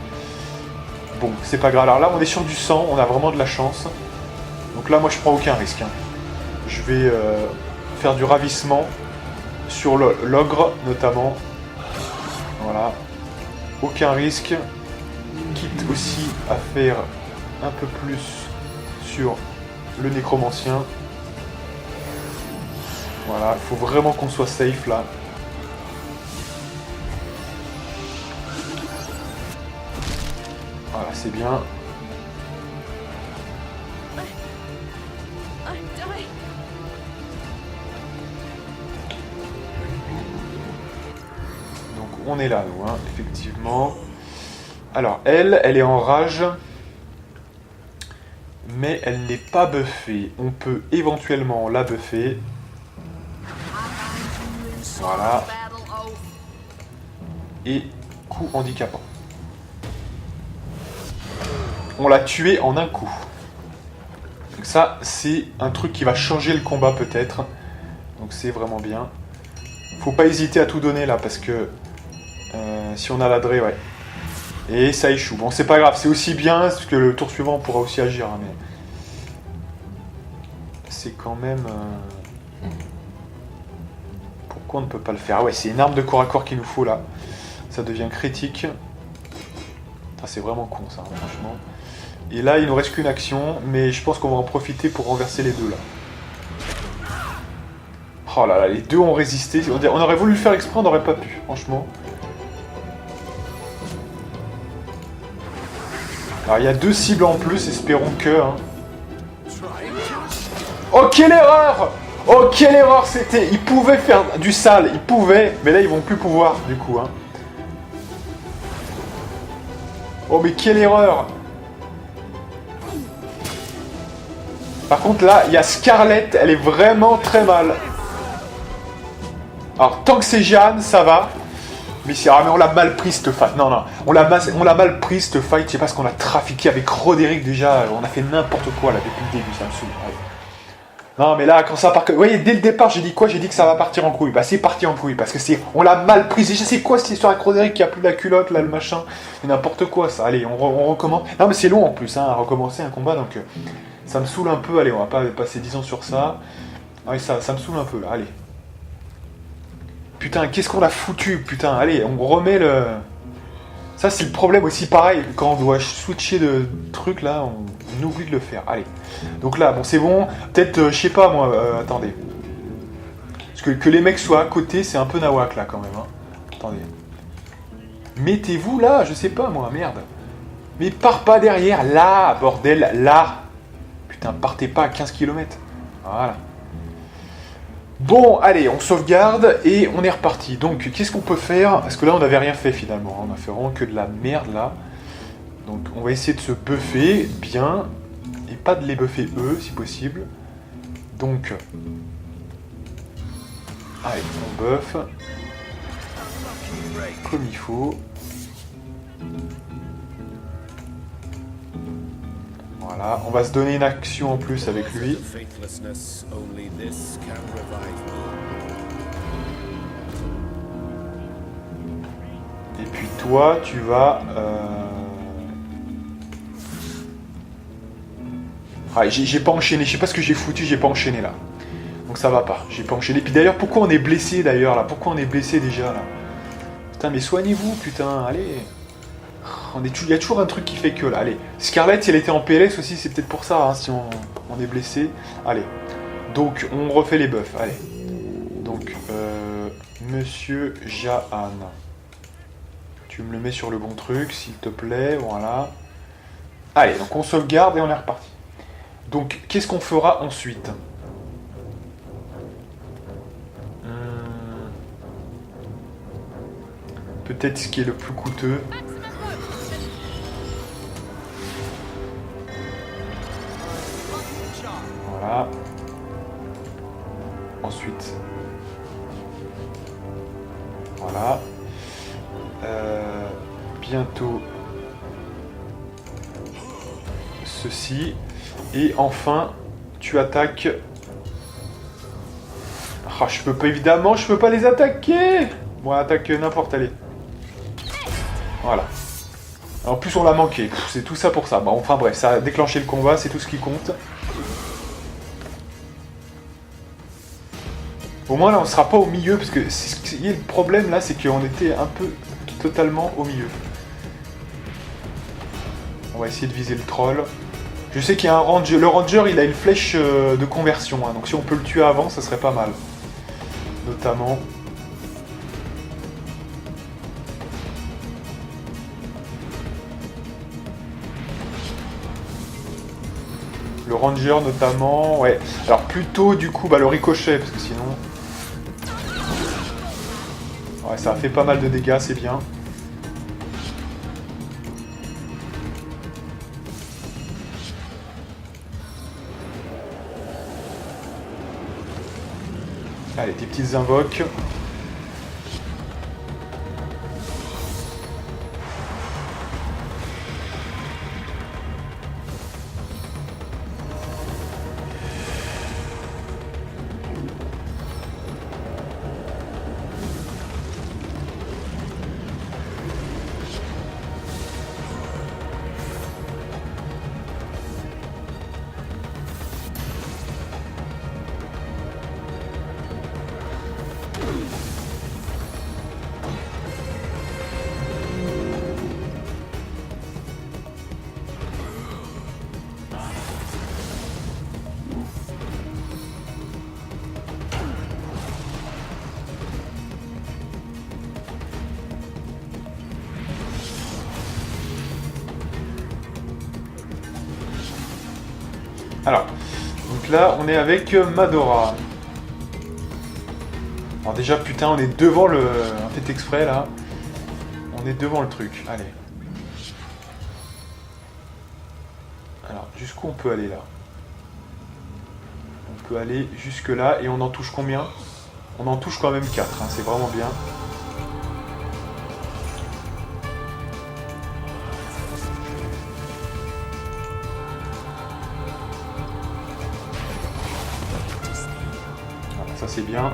Bon, c'est pas grave, alors là, on est sur du 100, on a vraiment de la chance. Donc là, moi, je prends aucun risque. Hein. Je vais faire du ravissement sur l'ogre, notamment. Voilà. Aucun risque. Quitte aussi à faire un peu plus sur le nécromancien. Voilà, il faut vraiment qu'on soit safe là. Voilà, c'est bien. Donc on est là, nous, hein, effectivement. Alors, elle est en rage. Mais elle n'est pas buffée. On peut éventuellement la buffer. Voilà. Et coup handicapant. On l'a tué en un coup. Donc ça, c'est un truc qui va changer le combat peut-être. Donc c'est vraiment bien. Faut pas hésiter à tout donner là parce que si on a la Dré, ouais. Et ça échoue. Bon, c'est pas grave, c'est aussi bien, parce que le tour suivant, on pourra aussi agir. Hein, mais... C'est quand même... Pourquoi on ne peut pas le faire? Ah ouais, c'est une arme de corps à corps qu'il nous faut, là. Ça devient critique. Putain, c'est vraiment con, ça, hein, franchement. Et là, il nous reste qu'une action, mais je pense qu'on va en profiter pour renverser les deux, là. Oh là là, les deux ont résisté. On aurait voulu le faire exprès, on n'aurait pas pu, franchement. Alors, il y a 2 cibles en plus, espérons que... Hein. Oh, quelle erreur! Oh, quelle erreur c'était! Ils pouvaient faire du sale, ils pouvaient, mais là, ils vont plus pouvoir, du coup. Hein. Oh, mais quelle erreur! Par contre, là, il y a Scarlett, elle est vraiment très mal. Alors, tant que c'est Jeanne, ça va. Mais, mais on l'a mal pris, cette fight. Non, non, on l'a mal pris, cette fight. Je sais pas ce qu'on a trafiqué avec Roderick, déjà. On a fait n'importe quoi, là, depuis le début, ça me saoule. Ouais. Non, mais là, quand ça part... Vous voyez, dès le départ, j'ai dit quoi? J'ai dit que ça va partir en couille. Bah, c'est parti en couille, parce que c'est... On l'a mal pris. Déjà, c'est quoi cette histoire avec Roderick qui a plus la culotte, là, le machin? C'est n'importe quoi, ça. Allez, on recommence. Non, mais c'est long, en plus, hein, à recommencer un combat, donc... ça me saoule un peu. Allez, on va pas passer 10 ans sur ça. Allez, ça me saoule un peu, là. Allez. Putain, qu'est-ce qu'on a foutu? Putain, allez, on remet le... Ça, c'est le problème aussi, pareil. Quand on doit switcher de trucs, là, on oublie de le faire. Allez. Donc là, bon, c'est bon. Peut-être, je sais pas, moi, attendez. Parce que les mecs soient à côté, c'est un peu nawak, là, quand même. Hein. Attendez. Mettez-vous là, je sais pas, moi, merde. Mais pars pas derrière, là, bordel, là. Putain, partez pas à 15 km. Voilà. Bon, allez, on sauvegarde et on est reparti. Donc, qu'est-ce qu'on peut faire? Parce que là, on n'avait rien fait, finalement. On a fait vraiment que de la merde, là. Donc, on va essayer de se buffer bien. Et pas de les buffer, eux, si possible. Donc... allez, on buff. Comme il faut. Voilà, on va se donner une action en plus avec lui. Et puis toi, tu vas... Ah, j'ai pas enchaîné, je sais pas ce que j'ai foutu, j'ai pas enchaîné là. Donc ça va pas, j'ai pas enchaîné. Puis d'ailleurs, pourquoi on est blessé d'ailleurs là? Pourquoi on est blessé déjà là? Putain, mais soignez-vous, putain, allez. Il y a toujours un truc qui fait que là, allez. Scarlett, si elle était en PLS aussi, c'est peut-être pour ça, hein, si on est blessé. Allez, donc on refait les buffs, allez. Donc, Monsieur Jahan. Tu me le mets sur le bon truc, s'il te plaît, voilà. Allez, donc on sauvegarde et on est reparti. Donc, qu'est-ce qu'on fera ensuite? Peut-être ce qui est le plus coûteux. Voilà. Ensuite. Voilà. Bientôt. Ceci. Et enfin, tu attaques. Ah, je peux pas, évidemment, je peux pas les attaquer. Bon, attaque n'importe, allez. Voilà. En plus, on l'a manqué. C'est tout ça pour ça. Bon, enfin bref, ça a déclenché le combat, c'est tout ce qui compte. Au moins, là, on sera pas au milieu, parce que le problème, là, c'est qu'on était un peu totalement au milieu. On va essayer de viser le troll. Je sais qu'il y a un ranger. Le ranger, il a une flèche de conversion, hein, donc si on peut le tuer avant, ça serait pas mal. Notamment... le ranger notamment, ouais. Alors plutôt du coup, bah, le ricochet, parce que sinon... ouais, ça a fait pas mal de dégâts, c'est bien. Allez, tes petites invoques. Alors, donc là, on est avec Madora. Alors déjà, putain, on est devant le... On fait exprès, là. On est devant le truc. Allez. Alors, jusqu'où on peut aller, là? On peut aller jusque là, et on en touche combien? On en touche quand même 4, hein, c'est vraiment bien. Voilà, ça c'est bien.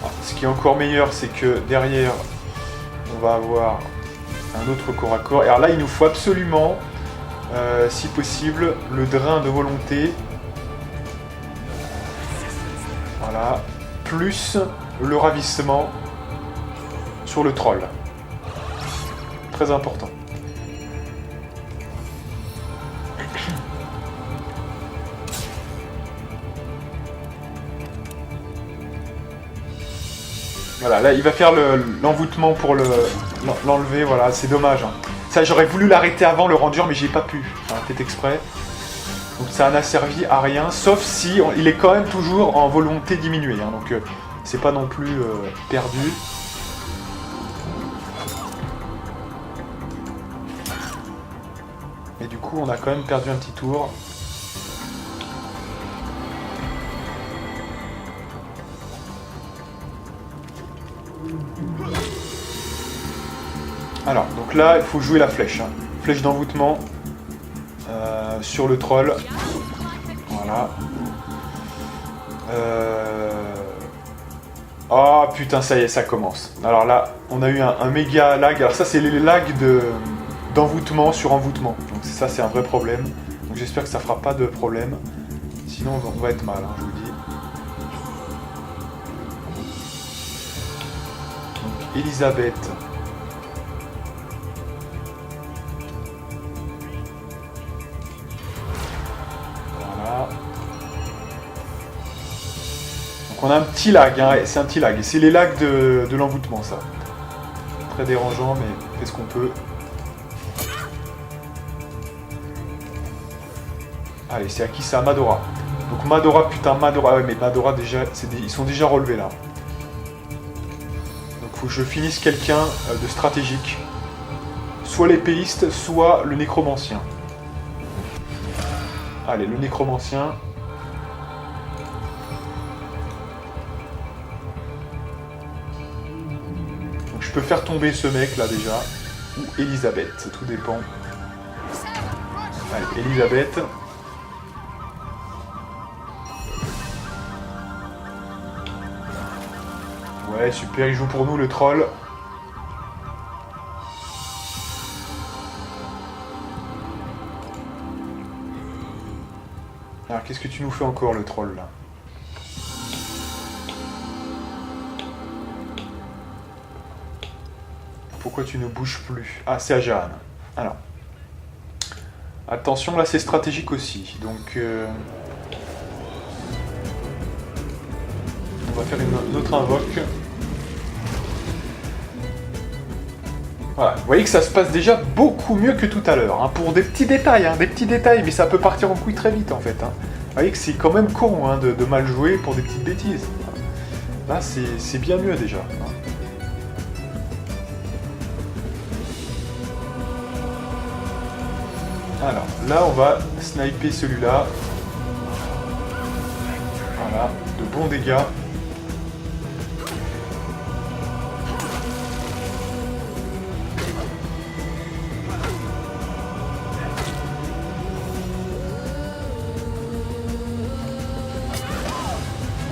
Alors, ce qui est encore meilleur, c'est que derrière, on va avoir un autre corps à corps. Et alors là, il nous faut absolument, si possible, le drain de volonté. Voilà. Plus le ravissement sur le troll. Très important. Voilà, là il va faire l'envoûtement pour l'enlever, voilà, c'est dommage. Hein. Ça, j'aurais voulu l'arrêter avant le ranger, mais j'ai pas pu. Enfin, fait exprès. Donc ça n'a servi à rien, sauf si il est quand même toujours en volonté diminuée. Hein, donc c'est pas non plus perdu. Mais du coup, on a quand même perdu un petit tour. Alors, donc là, il faut jouer la flèche. Hein. Flèche d'envoûtement sur le troll. Voilà. Oh putain, ça y est, ça commence. Alors là, on a eu un méga lag. Alors ça, c'est les lags d'envoûtement sur envoûtement. Donc ça, c'est un vrai problème. Donc j'espère que ça fera pas de problème. Sinon, on va être mal, hein, je vous dis. Donc, Elisabeth. Donc on a un petit lag, hein, c'est un petit lag. C'est les lags de l'envoûtement, ça. Très dérangeant, mais on fait ce qu'on peut. Allez, c'est à qui ça? Madora. Donc Madora, putain, Madora. Ouais, mais Madora, déjà, ils sont déjà relevés, là. Donc faut que je finisse quelqu'un de stratégique. Soit l'épéiste, soit le nécromancien. Allez, le nécromancien. Donc je peux faire tomber ce mec là déjà. Ou Elisabeth, tout dépend. Allez, Elisabeth. Ouais, super, il joue pour nous le troll. Alors, qu'est-ce que tu nous fais encore, le troll, là? Pourquoi tu ne bouges plus? Ah, c'est à Jeanne. Alors. Attention, là, c'est stratégique aussi. Donc, on va faire une autre invoque. Voilà, vous voyez que ça se passe déjà beaucoup mieux que tout à l'heure, hein, pour des petits détails, mais ça peut partir en couille très vite en fait. Hein. Vous voyez que c'est quand même con hein, de mal jouer pour des petites bêtises. Là, c'est bien mieux déjà. Hein. Alors, là, on va sniper celui-là. Voilà, de bons dégâts.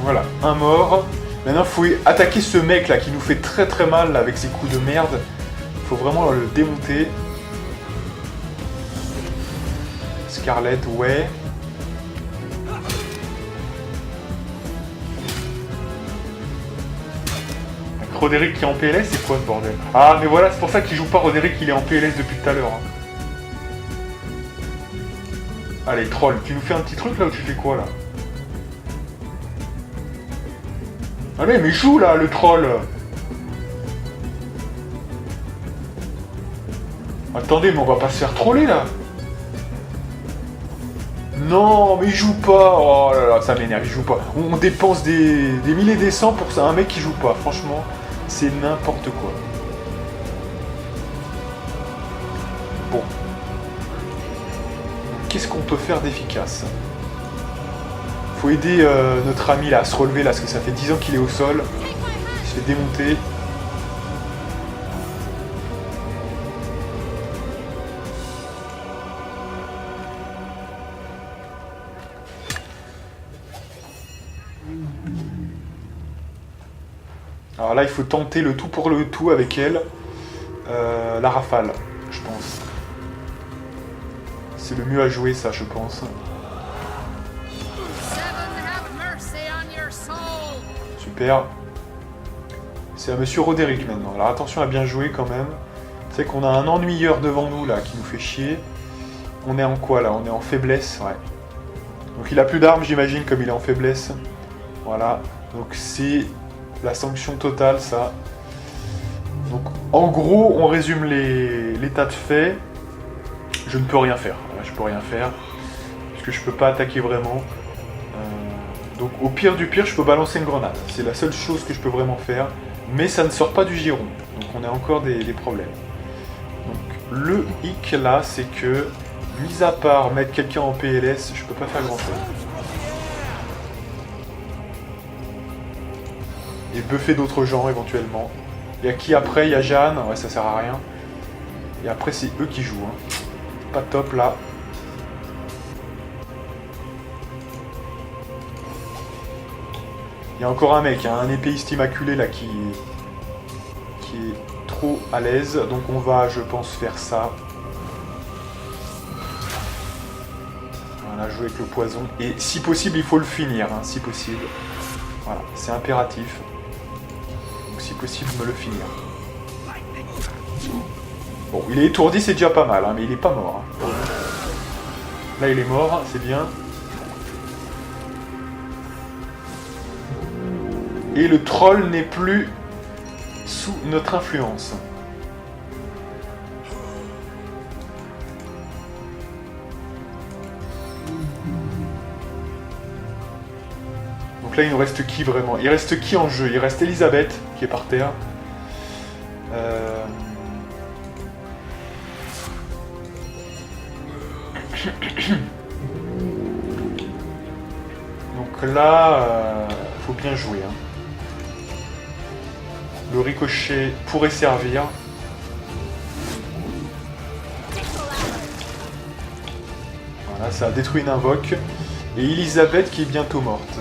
Voilà, un mort. Maintenant, il faut attaquer ce mec là qui nous fait très très mal là, avec ses coups de merde. Il faut vraiment le démonter. Scarlett, ouais. Roderick qui est en PLS, c'est quoi ce bordel? Ah, mais voilà, c'est pour ça qu'il joue pas Roderick, il est en PLS depuis tout à l'heure. Hein. Allez, troll, tu nous fais un petit truc là ou tu fais quoi là? Allez, mais joue là, le troll! Attendez, mais on va pas se faire troller là! Non, mais il joue pas. Oh là là, ça m'énerve, il joue pas. On dépense des milliers des cents pour ça, un mec qui joue pas. Franchement, c'est n'importe quoi. Bon. Qu'est-ce qu'on peut faire d'efficace? Faut aider notre ami là à se relever là, parce que ça fait 10 ans qu'il est au sol. Il se fait démonter. Alors là, il faut tenter le tout pour le tout avec elle. La rafale, je pense. C'est le mieux à jouer, ça, je pense. Super. C'est à Monsieur Roderick maintenant. Alors attention à bien jouer quand même. C'est qu'on a un ennuyeur devant nous là qui nous fait chier. On est en quoi là? On est en faiblesse, ouais. Donc il a plus d'armes, j'imagine, comme il est en faiblesse. Voilà. Donc c'est la sanction totale, ça. Donc en gros, on résume l'état de fait. Je ne peux rien faire. Voilà, je peux rien faire. Parce que je peux pas attaquer vraiment. Donc au pire du pire, je peux balancer une grenade. C'est la seule chose que je peux vraiment faire. Mais ça ne sort pas du giron. Donc on a encore des problèmes. Donc le hic là, c'est que, mis à part mettre quelqu'un en PLS, je peux pas faire grand chose. Et buffer d'autres gens éventuellement. Il y a qui après? Il y a Jeanne. Ouais, ça sert à rien. Et après, c'est eux qui jouent. Hein. Pas top là. Il y a encore un mec, hein, un épéiste immaculé là qui est trop à l'aise. Donc on va, je pense, faire ça. Voilà, jouer avec le poison. Et si possible, il faut le finir, hein, si possible. Voilà, c'est impératif. Donc si possible, me le finir. Bon, il est étourdi, c'est déjà pas mal, hein, mais il est pas mort. Hein. Là, il est mort, c'est bien. Et le troll n'est plus sous notre influence. Donc là, il nous reste qui vraiment? Il reste qui en jeu? Il reste Elisabeth qui est par terre. Donc là, faut bien jouer. Hein. Le ricochet pourrait servir. Voilà, ça a détruit une invoque. Et Elisabeth qui est bientôt morte.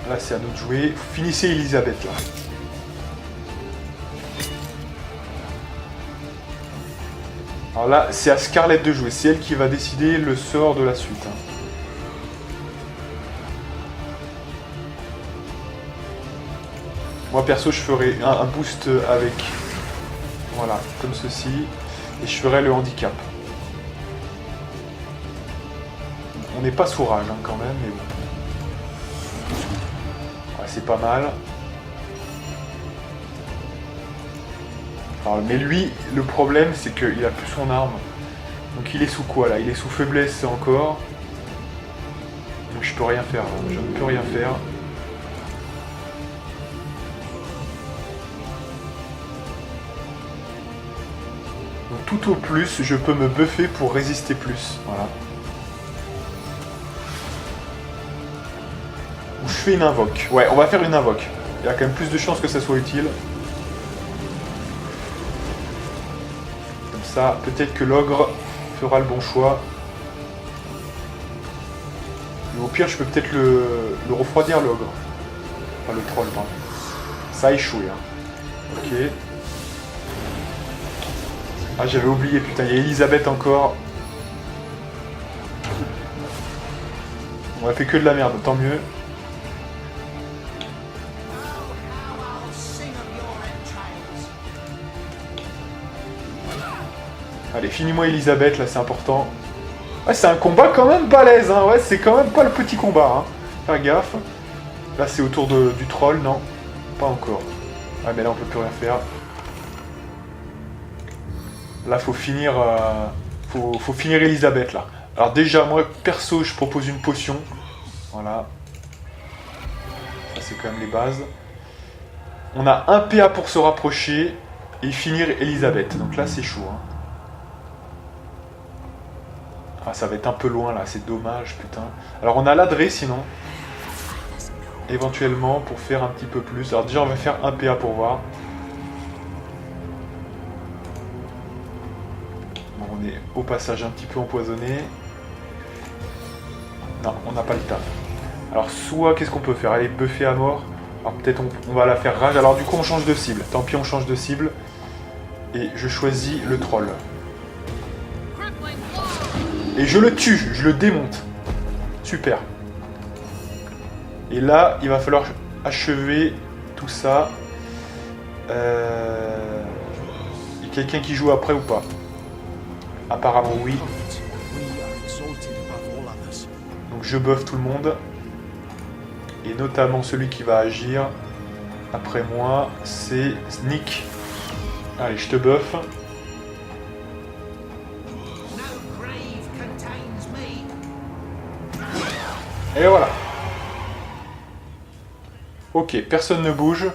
Là, c'est à nous de jouer. Finissez Elisabeth, là. Alors là, c'est à Scarlett de jouer. C'est elle qui va décider le sort de la suite. Hein. Moi, perso, je ferai un boost avec... Voilà, comme ceci. Et je ferai le handicap. On n'est pas sous rage, hein, quand même, mais bon. Ouais, c'est pas mal. Alors, mais lui, le problème, c'est qu'il a plus son arme. Donc il est sous quoi, là? Il est sous faiblesse encore. Donc je peux rien faire, hein. Je ne peux rien faire. Donc tout au plus, je peux me buffer pour résister plus. Voilà. Ou je fais une invoque. Ouais, on va faire une invoque. Il y a quand même plus de chances que ça soit utile. Comme ça, peut-être que l'ogre fera le bon choix. Mais au pire, je peux peut-être le refroidir, l'ogre. Enfin, le troll, pardon. Ça a échoué, hein. Ok. Ah, j'avais oublié, putain, il y a Elisabeth encore. On a fait que de la merde, tant mieux. Allez, finis-moi Elisabeth, là, c'est important. Ouais, c'est un combat quand même balèze, hein. Ouais, c'est quand même pas le petit combat, hein. Faire gaffe. Là, c'est autour du troll, non? Pas encore. Ah, mais là, on peut plus rien faire. Là, faut finir Elisabeth, là. Alors déjà, moi, perso, je propose une potion. Voilà. Ça, c'est quand même les bases. On a un PA pour se rapprocher et finir Elisabeth. Donc là, c'est chaud. Hein. Ah, ça va être un peu loin, là. C'est dommage, putain. Alors, on a l'adresse, sinon. Éventuellement, pour faire un petit peu plus. Alors déjà, on va faire un PA pour voir. Bon, on est au passage un petit peu empoisonné. Non, on n'a pas le taf. Alors, soit, qu'est-ce qu'on peut faire? Allez, buffer à mort. Alors, peut-être on va la faire rage. Alors, du coup, on change de cible. Tant pis, on change de cible. Et je choisis le troll. Et je le tue, je le démonte. Super. Et là, il va falloir achever tout ça. Il y a quelqu'un qui joue après ou pas? Apparemment oui. We are exalted above all others. Donc je buff tout le monde. Et notamment celui qui va agir après moi, c'est Nick. Allez, je te buff. No grave contains me. Et voilà. Ok, personne ne bouge.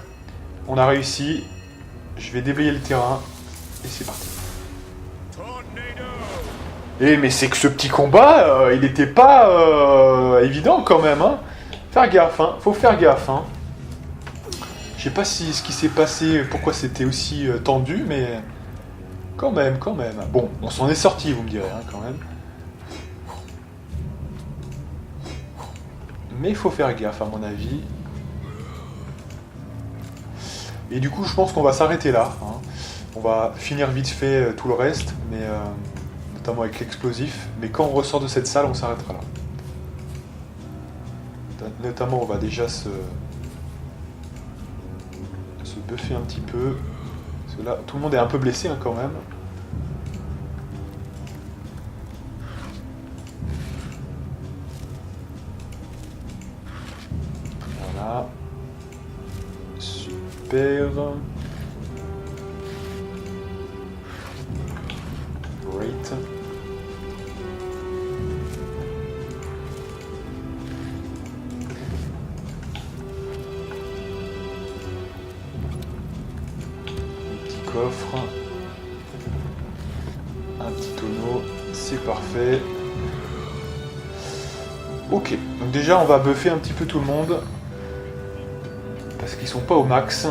On a réussi. Je vais déblayer le terrain. Et c'est parti. Eh mais c'est que ce petit combat, il n'était pas évident quand même. Hein. Faire gaffe, hein. Faut faire gaffe. Hein. Je sais pas si ce qui s'est passé, pourquoi c'était aussi tendu, mais quand même, quand même. Bon, on s'en est sorti, vous me direz, hein, quand même. Mais il faut faire gaffe, à mon avis. Et du coup, je pense qu'on va s'arrêter là. Hein. On va finir vite fait tout le reste, mais notamment avec l'explosif. Mais quand on ressort de cette salle, on s'arrêtera là. Notamment, on va déjà se buffer un petit peu. Parce que là, tout le monde est un peu blessé hein, quand même. Voilà. Super. Great. Coffre, un petit tonneau, c'est parfait. Ok, donc déjà on va buffer un petit peu tout le monde parce qu'ils sont pas au max.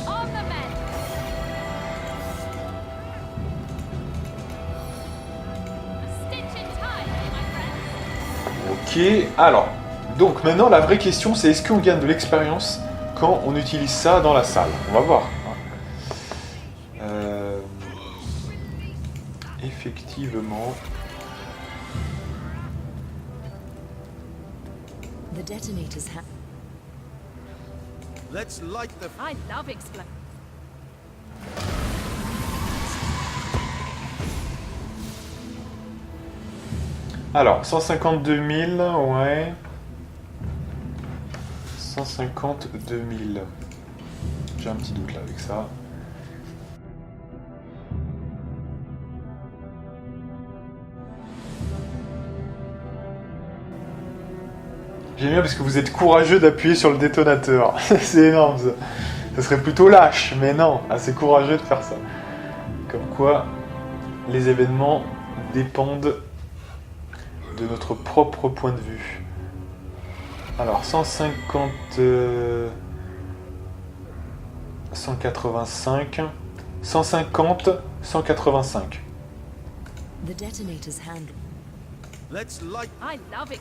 On the men! A stitch in time, eh, my friend? Ok, alors, donc maintenant la vraie question c'est est-ce qu'on gagne de l'expérience quand on utilise ça dans la salle? On va voir. Effectivement. The detonator's Let's light the I love explosions. Alors, 152 000, ouais. 152 000. J'ai un petit doute là avec ça. J'aime bien parce que vous êtes courageux d'appuyer sur le détonateur. C'est énorme ça. Ça serait plutôt lâche, mais non, assez courageux de faire ça. Comme quoi, les événements dépendent de notre propre point de vue. Alors, 150... 185... 150... 185. The detonator's handle. let's light I love it.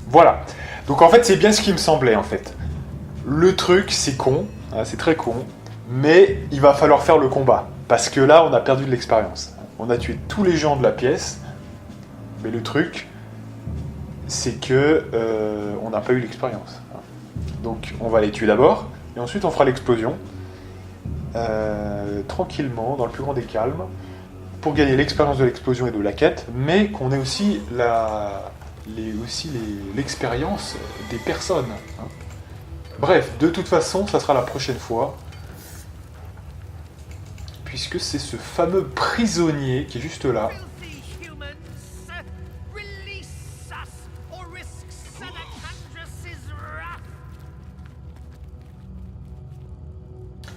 Voilà. Donc en fait, c'est bien ce qui me semblait en fait. Le truc, c'est con, hein, c'est très con, mais il va falloir faire le combat. Parce que là, on a perdu de l'expérience. On a tué tous les gens de la pièce, mais le truc, c'est que on n'a pas eu l'expérience. Donc on va les tuer d'abord, Et ensuite, on fera l'explosion. Tranquillement, dans le plus grand des calmes, pour gagner l'expérience de l'explosion et de la quête, mais qu'on ait aussi l'expérience des personnes. Hein. Bref, de toute façon, ça sera la prochaine fois. Puisque c'est ce fameux prisonnier qui est juste là. Filthy humans, release us or risk Senecandrus's wrath.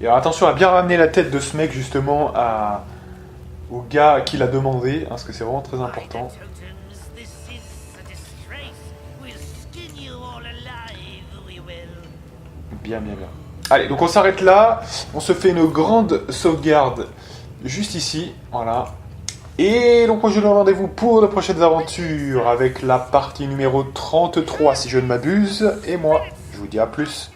Et alors attention à bien ramener la tête de ce mec justement au gars qui l'a demandé, hein, parce que c'est vraiment très important. Bien, bien, bien. Allez, donc on s'arrête là. On se fait une grande sauvegarde juste ici. Voilà. Et donc moi je vous donne rendez-vous pour de prochaines aventures avec la partie numéro 33 si je ne m'abuse. Et moi, je vous dis à plus.